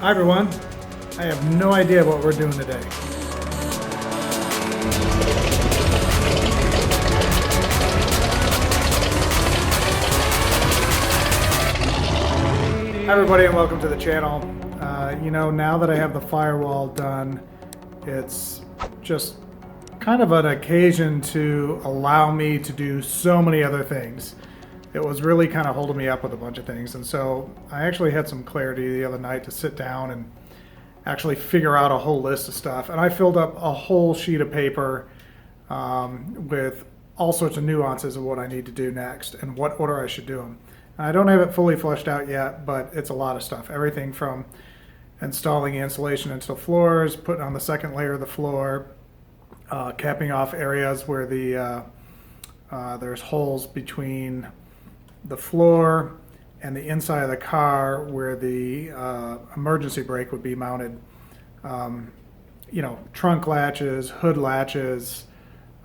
Hi everyone. I have no idea what we're doing today. Hi everybody and welcome to the channel. Now that I have the firewall done, it's just kind of an occasion to allow me to do so many other things. It was really kind of holding me up with a bunch of things, and so I actually had some clarity the other night to sit down and actually figure out a whole list of stuff. And I filled up a whole sheet of paper with all sorts of nuances of what I need to do next and what order I should do them. And I don't have it fully fleshed out yet, but it's a lot of stuff. Everything from installing insulation into the floors, putting on the second layer of the floor, capping off areas where there's holes between the floor and the inside of the car where the emergency brake would be mounted. Trunk latches, hood latches.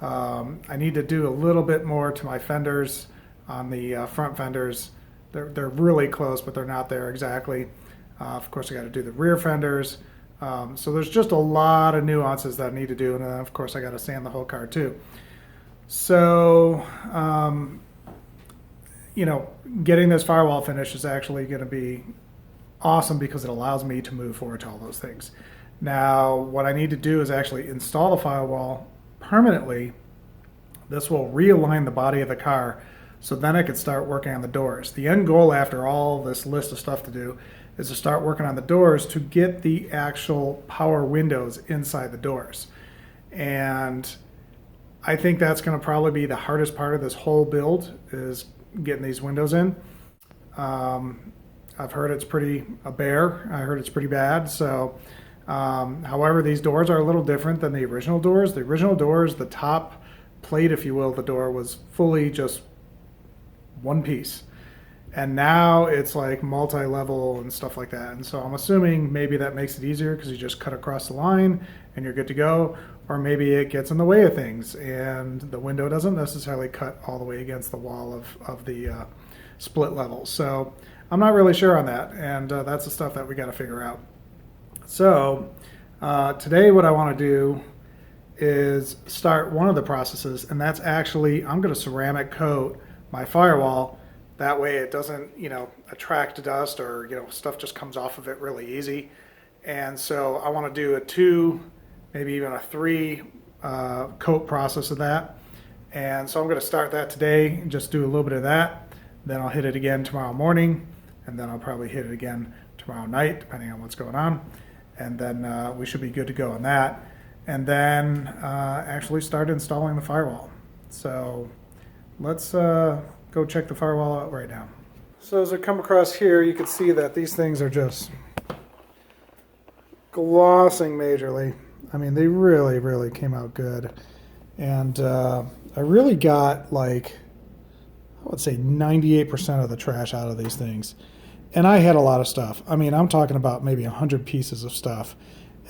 I need to do a little bit more to my fenders on the front fenders. They're really close, but they're not there exactly. Of course, I got to do the rear fenders. So there's just a lot of nuances that I need to do, and then of course I got to sand the whole car too. So, getting this firewall finish is actually going to be awesome because it allows me to move forward to all those things. Now, what I need to do is actually install the firewall permanently. This will realign the body of the car, so then I could start working on the doors. The end goal after all this list of stuff to do is to start working on the doors to get the actual power windows inside the doors. And I think that's going to probably be the hardest part of this whole build, is getting these windows in. I've heard it's a bear. I heard it's pretty bad. So, however, these doors are a little different than the original doors. The original doors, the top plate, if you will, the door was fully just one piece. And now it's like multi-level and stuff like that. And so I'm assuming maybe that makes it easier because you just cut across the line and you're good to go. Or maybe it gets in the way of things and the window doesn't necessarily cut all the way against the wall of the split level. So I'm not really sure on that. And that's the stuff that we got to figure out. So today what I want to do is start one of the processes, and that's actually, I'm going to ceramic coat my firewall. That way it doesn't, attract dust or, stuff just comes off of it really easy. And so I want to do a 2, maybe even a 3 coat process of that. And so I'm going to start that today and just do a little bit of that. Then I'll hit it again tomorrow morning, and then I'll probably hit it again tomorrow night, depending on what's going on. And then we should be good to go on that. And then actually start installing the firewall. So let's go check the firewall out right now. So as I come across here, you can see that these things are just glossing majorly. I mean, they really, really came out good. And I really got I would say 98% of the trash out of these things. And I had a lot of stuff. I mean, I'm talking about maybe 100 pieces of stuff.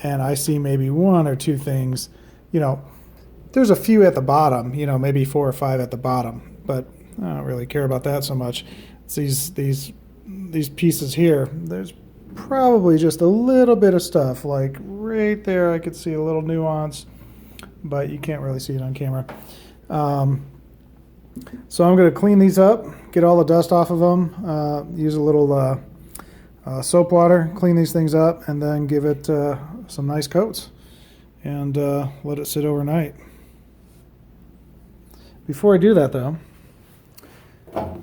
And I see maybe 1 or 2 things, there's a few at the bottom, maybe 4 or 5 at the bottom, but I don't really care about that so much. It's these pieces here. There's probably just a little bit of stuff, like right there. I could see a little nuance, but you can't really see it on camera. So I'm going to clean these up, get all the dust off of them, use a little soap water, clean these things up, and then give it some nice coats and let it sit overnight. Before I do that, though,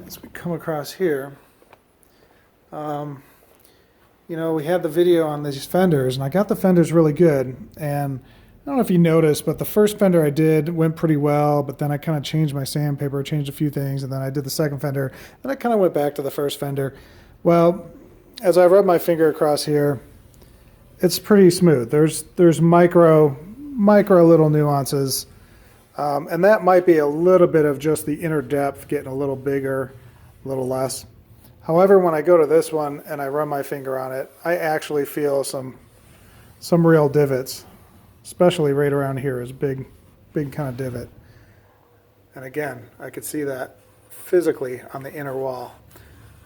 as we come across here, we had the video on these fenders, and I got the fenders really good. And I don't know if you noticed, but the first fender I did went pretty well, but then I kind of changed my sandpaper, changed a few things, and then I did the second fender, and I kind of went back to the first fender. Well, as I rub my finger across here, it's pretty smooth. There's micro little nuances, and that might be a little bit of just the inner depth getting a little bigger, a little less. However, when I go to this one and I run my finger on it, I actually feel some real divots, especially right around here is big kind of divot. And again, I could see that physically on the inner wall.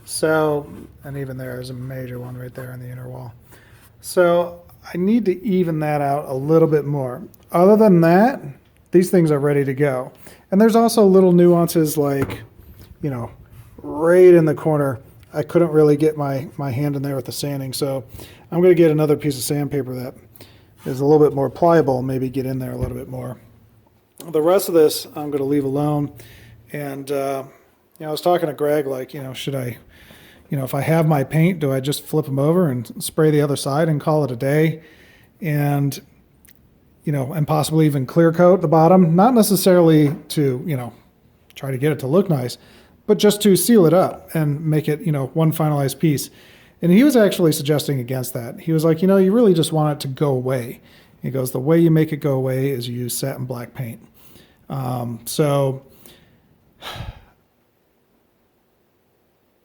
So, and even there is a major one right there on the inner wall. So I need to even that out a little bit more. Other than that, these things are ready to go. And there's also little nuances like, you know, right in the corner, I couldn't really get my hand in there with the sanding. So I'm going to get another piece of sandpaper that is a little bit more pliable, maybe get in there a little bit more. The rest of this I'm going to leave alone. And, you know, I was talking to Greg, like, you know, should I, you know, if I have my paint, do I just flip them over and spray the other side and call it a day? And, you know, and possibly even clear coat the bottom, not necessarily to, you know, try to get it to look nice, but just to seal it up and make it, you know, one finalized piece. And he was actually suggesting against that. He was like, you know, you really just want it to go away. He goes, the way you make it go away is you use satin black paint. So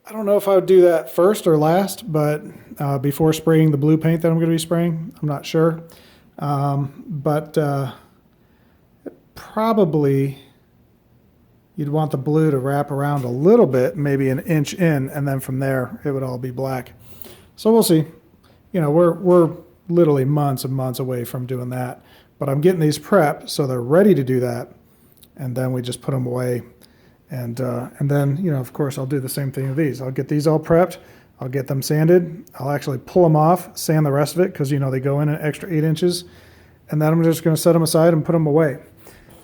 I don't know if I would do that first or last, but before spraying the blue paint that I'm going to be spraying, I'm not sure. But probably you'd want the blue to wrap around a little bit, maybe an inch in, and then from there it would all be black. So we'll see. You know, we're literally months and months away from doing that, but I'm getting these prepped so they're ready to do that, and then we just put them away. And then, you know, of course, I'll do the same thing with these. I'll get these all prepped. I'll get them sanded. I'll actually pull them off, sand the rest of it, because, you know, they go in an extra 8 inches. And then I'm just going to set them aside and put them away.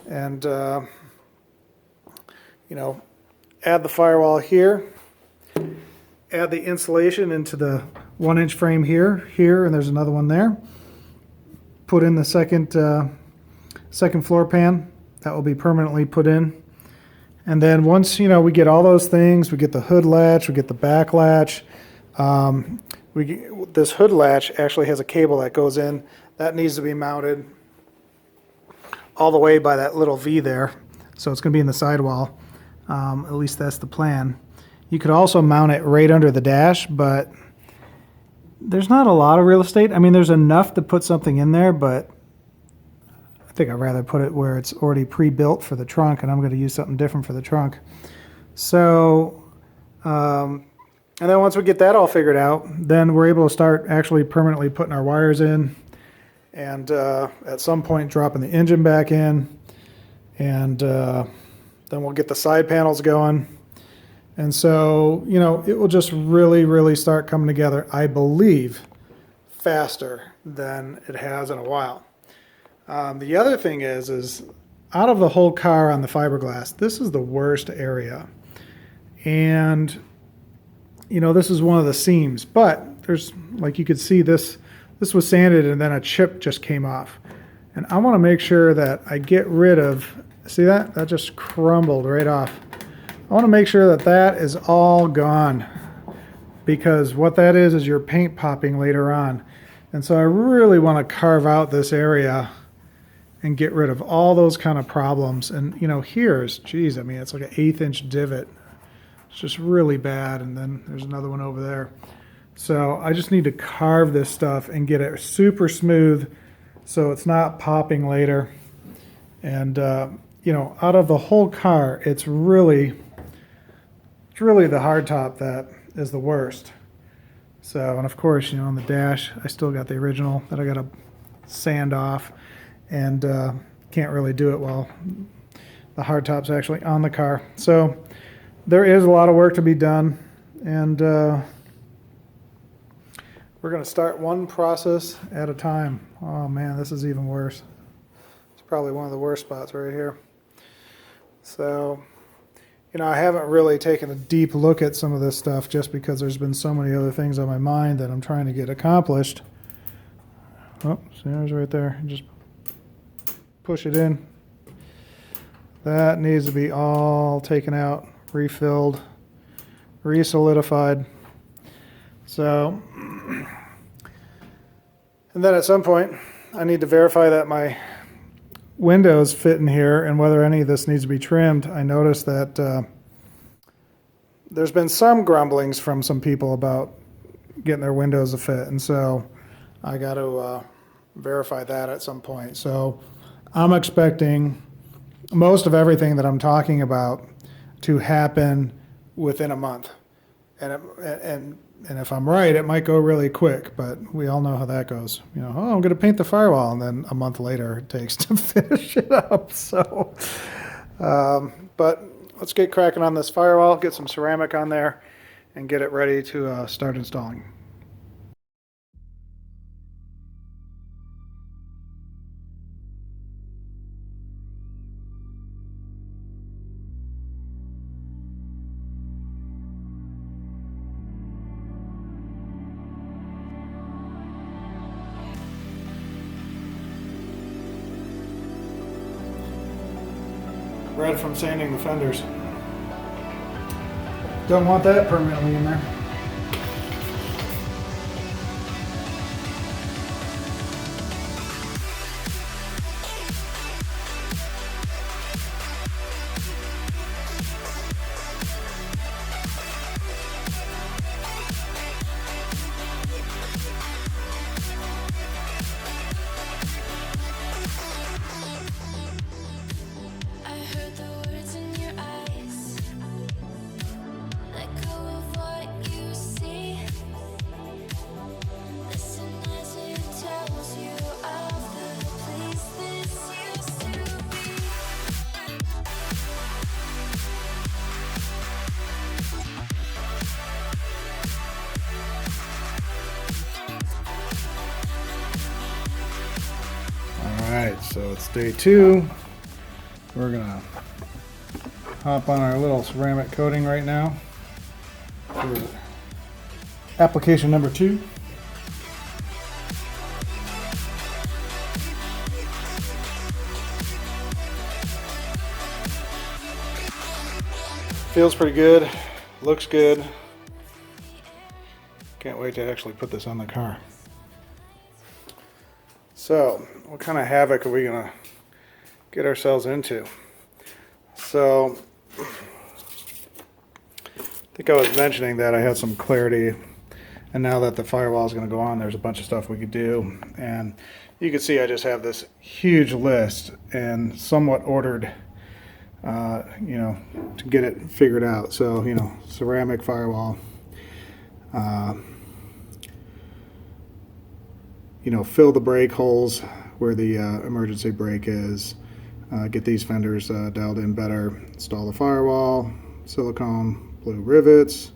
And, you know, add the firewall here. Add the insulation into the 1-inch frame here, and there's another one there. Put in the second floor pan. That will be permanently put in. And then once, you know, we get all those things, we get the hood latch, we get the back latch. This hood latch actually has a cable that goes in. That needs to be mounted all the way by that little V there. So it's going to be in the sidewall. At least that's the plan. You could also mount it right under the dash, but there's not a lot of real estate. I mean, there's enough to put something in there, but I think I'd rather put it where it's already pre-built for the trunk, and I'm going to use something different for the trunk. So, and then once we get that all figured out, then we're able to start actually permanently putting our wires in, and at some point dropping the engine back in, and then we'll get the side panels going. And so, you know, it will just really, really start coming together, I believe, faster than it has in a while. The other thing is out of the whole car on the fiberglass, this is the worst area. And, you know, this is one of the seams, but there's, like you could see this was sanded and then a chip just came off. And I want to make sure that I get rid of, see that? That just crumbled right off. I want to make sure that that is all gone, because what that is your paint popping later on. And so I really want to carve out this area and get rid of all those kind of problems. And, you know, here's, geez, I mean, it's like an 1/8 inch divot. It's just really bad. And then there's another one over there. So I just need to carve this stuff and get it super smooth so it's not popping later. And, you know, out of the whole car, it's really the hardtop that is the worst. So, and of course, you know, on the dash, I still got the original that I got to sand off. And can't really do it while the hardtop's actually on the car. So there is a lot of work to be done, and we're going to start one process at a time. Oh man, this is even worse. It's probably one of the worst spots right here. So, you know, I haven't really taken a deep look at some of this stuff just because there's been so many other things on my mind that I'm trying to get accomplished. Oh, see, there's right there. Just push it in. That needs to be all taken out, refilled, re-solidified. So, and then at some point, I need to verify that my windows fit in here and whether any of this needs to be trimmed. I noticed that there's been some grumblings from some people about getting their windows to fit, and so I got to verify that at some point. So I'm expecting most of everything that I'm talking about to happen within a month, and And if I'm right, it might go really quick, but we all know how that goes. You know, oh, I'm going to paint the firewall, and then a month later it takes to finish it up. So, but let's get cracking on this firewall, get some ceramic on there, and get it ready to start installing. Red from sanding the fenders. Don't want that permanently in there. Alright, so it's day 2. We're gonna hop on our little ceramic coating right now for application number 2. Feels pretty good, looks good. Can't wait to actually put this on the car. So, what kind of havoc are we gonna get ourselves into? So, I think I was mentioning that I had some clarity, and now that the firewall is going to go on, there's a bunch of stuff we could do. And you can see I just have this huge list and somewhat ordered, you know, to get it figured out. So, you know, ceramic firewall, you know, fill the brake holes where the emergency brake is, get these fenders dialed in better, install the firewall, silicone blue rivets,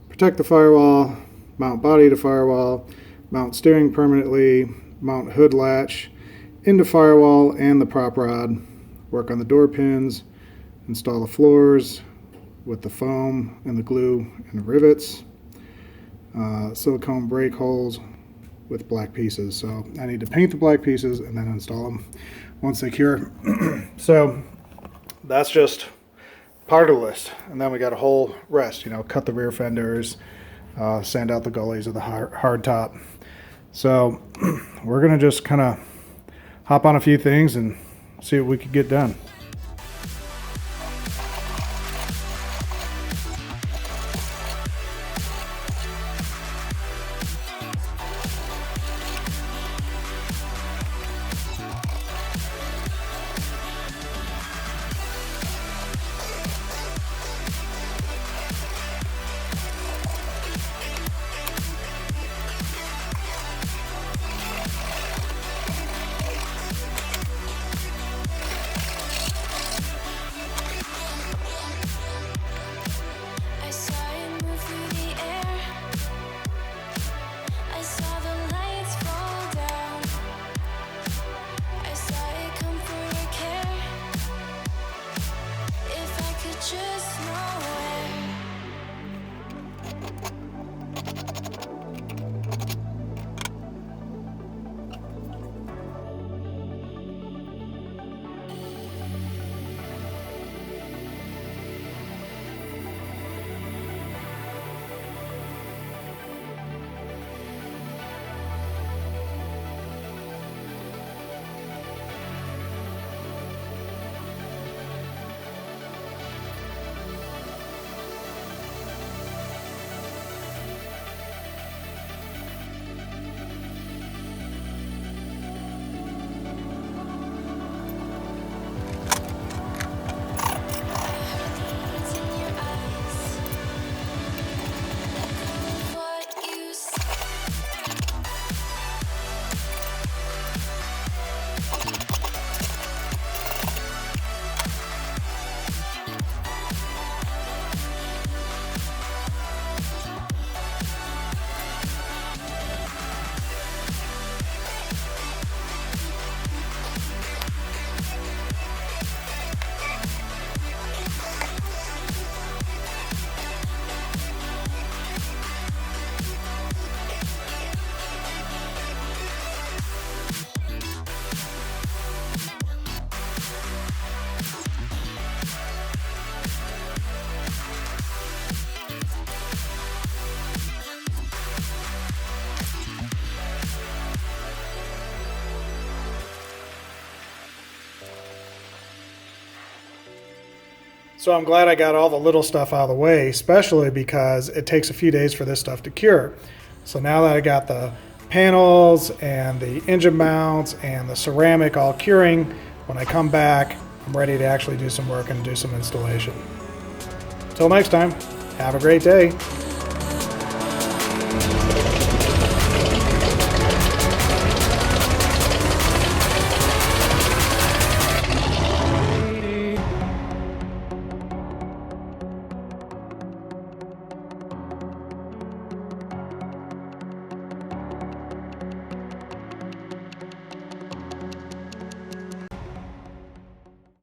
protect the firewall, mount body to firewall, mount steering permanently, mount hood latch into firewall and the prop rod, work on the door pins, install the floors with the foam and the glue and the rivets, silicone brake holes with black pieces. So I need to paint the black pieces and then install them once they cure. So that's just part of the list. And then we got a whole rest, you know, cut the rear fenders, sand out the gullies of the hard top. So we're gonna just kind of hop on a few things and see what we could get done. So I'm glad I got all the little stuff out of the way, especially because it takes a few days for this stuff to cure. So now that I got the panels and the engine mounts and the ceramic all curing, when I come back, I'm ready to actually do some work and do some installation. Till next time, have a great day.